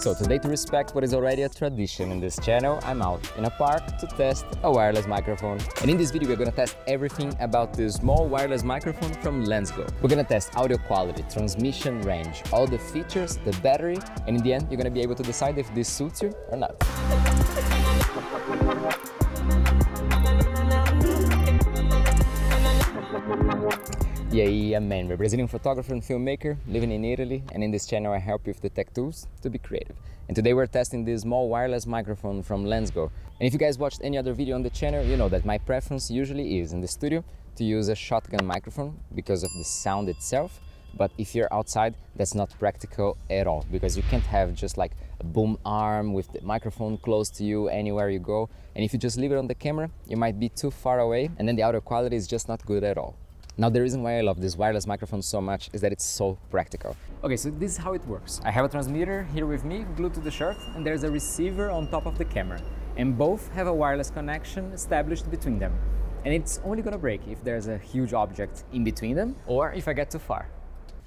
So today, to respect what is already a tradition in this channel, I'm out in a park to test a wireless microphone. And in this video, we're gonna test everything about this small wireless microphone from LensGo. We're gonna test audio quality, transmission range, all the features, the battery, and in the end, you're gonna be able to decide if this suits you or not. Yeah, man, I'm a Brazilian photographer and filmmaker living in Italy, and in this channel I help you with the tech tools to be creative. And today we're testing this small wireless microphone from LensGo. And if you guys watched any other video on the channel, you know that my preference usually is in the studio to use a shotgun microphone because of the sound itself. But if you're outside, that's not practical at all, because you can't have just like a boom arm with the microphone close to you anywhere you go. And if you just leave it on the camera, you might be too far away, and then the audio quality is just not good at all. Now, the reason why I love this wireless microphone so much is that it's so practical. Okay, so this is how it works. I have a transmitter here with me, glued to the shirt, and there's a receiver on top of the camera. And both have a wireless connection established between them. And it's only gonna break if there's a huge object in between them, or if I get too far.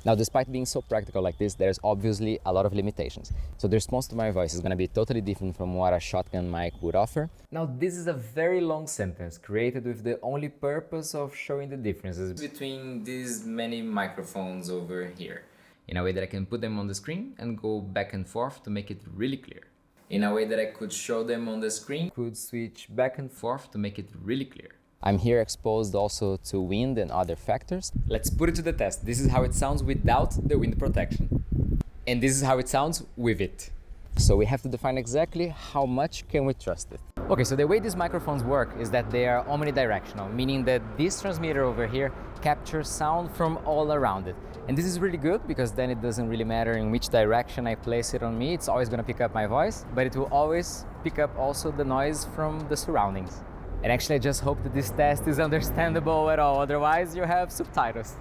Now, despite being so practical like this, there's obviously a lot of limitations. So the response to my voice is going to be totally different from what a shotgun mic would offer. Now, this is a very long sentence created with the only purpose of showing the differences between these many microphones over here, in a way that I can put them on the screen and go back and forth to make it really clear. In a way that I could show them on the screen, could switch back and forth to make it really clear. I'm here exposed also to wind and other factors. Let's put it to the test. This is how it sounds without the wind protection. And this is how it sounds with it. So we have to define exactly how much can we trust it. Okay, so the way these microphones work is that they are omnidirectional, meaning that this transmitter over here captures sound from all around it. And this is really good because then it doesn't really matter in which direction I place it on me. It's always gonna pick up my voice, but it will always pick up also the noise from the surroundings. And actually, I just hope that this test is understandable at all, otherwise you have subtitles.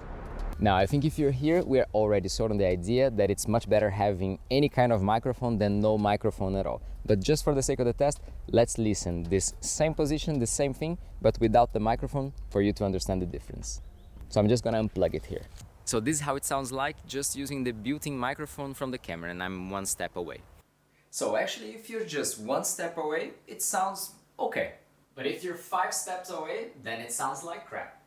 Now, I think if you're here, we're already sold on the idea that it's much better having any kind of microphone than no microphone at all. But just for the sake of the test, let's listen. This same position, the same thing, but without the microphone for you to understand the difference. So I'm just gonna unplug it here. So this is how it sounds like just using the built-in microphone from the camera, and I'm one step away. So actually, if you're just one step away, it sounds okay. But if you're 5 steps away, then it sounds like crap.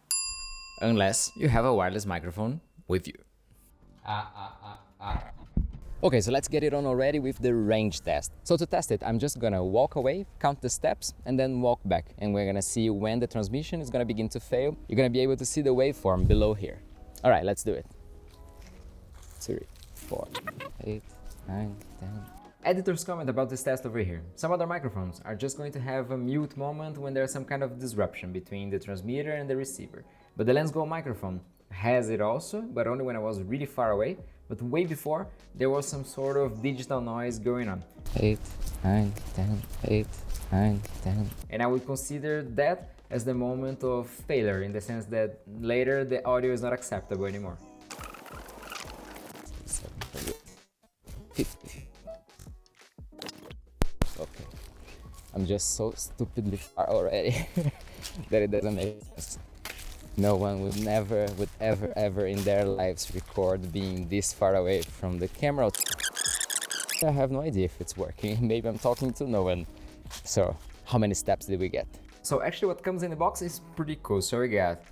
Unless you have a wireless microphone with you. Okay, so let's get it on already with the range test. So to test it, I'm just gonna walk away, count the steps, and then walk back. And we're gonna see when the transmission is gonna begin to fail. You're gonna be able to see the waveform below here. All right, let's do it. 3, 4, 8, 9, 10. Editors comment about this test over here. Some other microphones are just going to have a mute moment when there's some kind of disruption between the transmitter and the receiver. But the LensGo microphone has it also, but only when I was really far away. But way before, there was some sort of digital noise going on. 8, 9, 10, 8, 9, 10. And I would consider that as the moment of failure, in the sense that later the audio is not acceptable anymore. 50. Okay, I'm just so stupidly far already that it doesn't make sense. No one would ever in their lives record being this far away from the camera. I have no idea if it's working. Maybe I'm talking to no one. So, how many steps did we get? So actually what comes in the box is pretty cool. So we got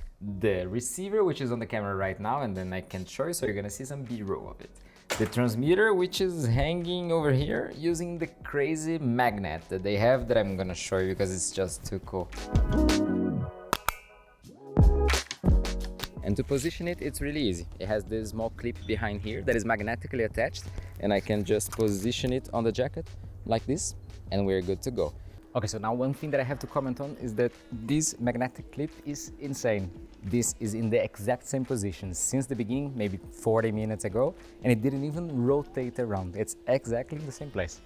the receiver, which is on the camera right now, and then I can show you, so you're gonna see some B-roll of it. The transmitter, which is hanging over here using the crazy magnet that they have that I'm gonna show you because it's just too cool. And to position it, it's really easy. It has this small clip behind here that is magnetically attached, and I can just position it on the jacket like this, and we're good to go. Okay, so now one thing that I have to comment on is that this magnetic clip is insane. This is in the exact same position since the beginning, maybe 40 minutes ago, and it didn't even rotate around. It's exactly in the same place.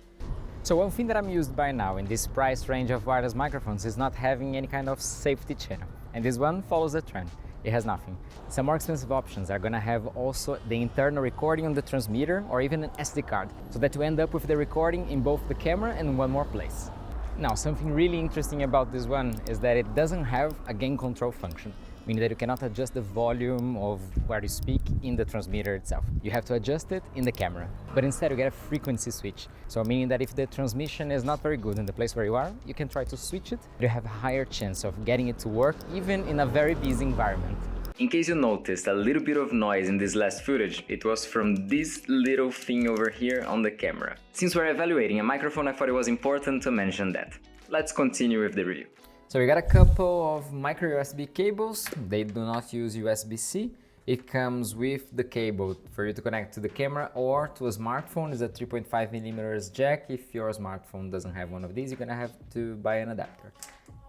So one thing that I'm used by now in this price range of wireless microphones is not having any kind of safety channel. And this one follows the trend. It has nothing. Some more expensive options are gonna have also the internal recording on the transmitter or even an SD card, so that you end up with the recording in both the camera and one more place. Now, something really interesting about this one is that it doesn't have a gain control function. meaning that you cannot adjust the volume of where you speak in the transmitter itself. You have to adjust it in the camera, but instead you get a frequency switch. So meaning that if the transmission is not very good in the place where you are, you can try to switch it. You have a higher chance of getting it to work even in a very busy environment. In case you noticed a little bit of noise in this last footage, it was from this little thing over here on the camera. Since we're evaluating a microphone, I thought it was important to mention that. Let's continue with the review. So we got a couple of micro USB cables. They do not use USB-C. It comes with the cable for you to connect to the camera or to a smartphone. It's a 3.5mm jack. If your smartphone doesn't have one of these, you're gonna have to buy an adapter.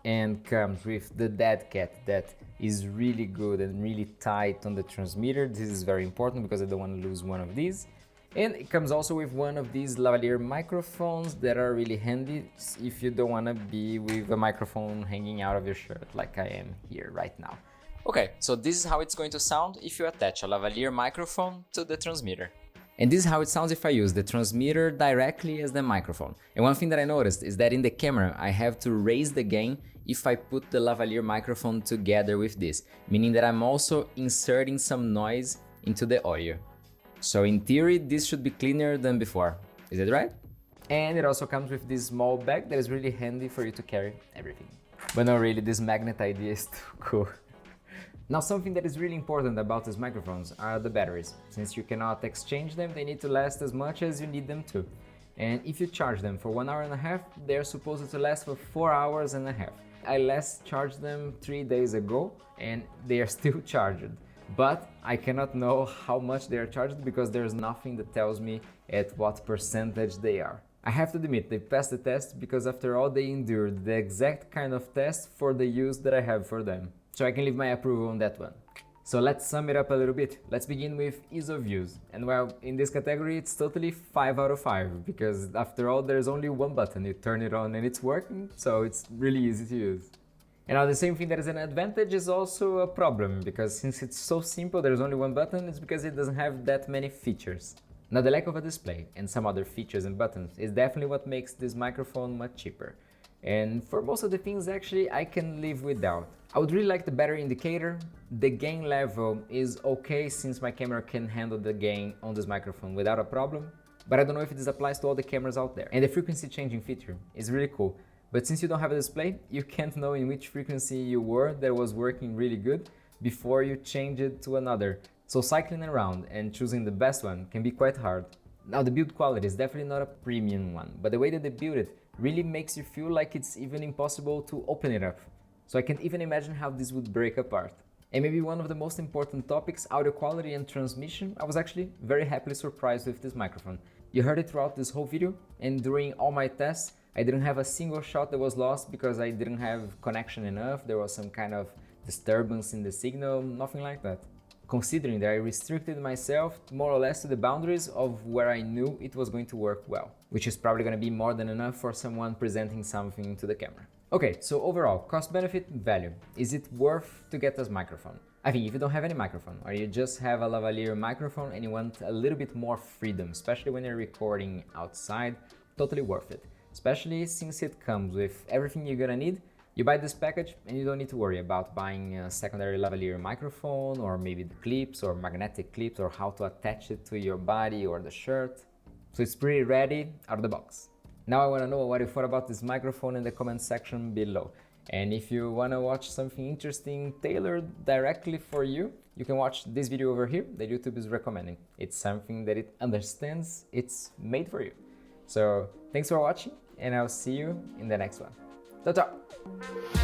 And comes with the dead cat that is really good and really tight on the transmitter. This is very important because I don't want to lose one of these. And it comes also with one of these lavalier microphones that are really handy if you don't want to be with a microphone hanging out of your shirt like I am here right now. Okay, so this is how it's going to sound if you attach a lavalier microphone to the transmitter. And this is how it sounds if I use the transmitter directly as the microphone. And one thing that I noticed is that in the camera I have to raise the gain if I put the lavalier microphone together with this, meaning that I'm also inserting some noise into the audio. So in theory, this should be cleaner than before. Is that right? And it also comes with this small bag that is really handy for you to carry everything. But no, really, this magnet idea is too cool. Now, something that is really important about these microphones are the batteries. Since you cannot exchange them, they need to last as much as you need them to. And if you charge them for 1 hour and a half, they're supposed to last for 4 hours and a half. I last charged them 3 days ago and they are still charged. But I cannot know how much they are charged because there's nothing that tells me at what percentage they are. I have to admit, they passed the test because after all they endured the exact kind of test for the use that I have for them. So I can leave my approval on that one. So let's sum it up a little bit. Let's begin with ease of use. And well, in this category it's totally 5 out of 5 because after all there's only one button. You turn it on and it's working, so it's really easy to use. And now the same thing that is an advantage is also a problem, because since it's so simple, there's only one button, it's because it doesn't have that many features. Now the lack of a display and some other features and buttons is definitely what makes this microphone much cheaper. And for most of the things actually I can live without. I would really like the battery indicator. The gain level is okay since my camera can handle the gain on this microphone without a problem, but I don't know if this applies to all the cameras out there. And the frequency changing feature is really cool. But since you don't have a display, you can't know in which frequency you were that was working really good before you change it to another. So cycling around and choosing the best one can be quite hard. Now the build quality is definitely not a premium one, but the way that they build it really makes you feel like it's even impossible to open it up. So I can't even imagine how this would break apart. And maybe one of the most important topics, audio quality and transmission, I was actually very happily surprised with this microphone. You heard it throughout this whole video, and during all my tests, I didn't have a single shot that was lost because I didn't have connection enough, there was some kind of disturbance in the signal, nothing like that. Considering that I restricted myself more or less to the boundaries of where I knew it was going to work well, which is probably going to be more than enough for someone presenting something to the camera. Okay, so overall, cost benefit value. Is it worth to get this microphone? I think if you don't have any microphone or you just have a lavalier microphone and you want a little bit more freedom, especially when you're recording outside, totally worth it. Especially since it comes with everything you're gonna need. You buy this package and you don't need to worry about buying a secondary lavalier microphone or maybe the clips or magnetic clips or how to attach it to your body or the shirt. So it's pretty ready out of the box. Now I wanna know what you thought about this microphone in the comment section below. And if you wanna watch something interesting tailored directly for you, you can watch this video over here that YouTube is recommending. It's something that it understands, it's made for you. So thanks for watching, and I'll see you in the next one. Ciao, ciao!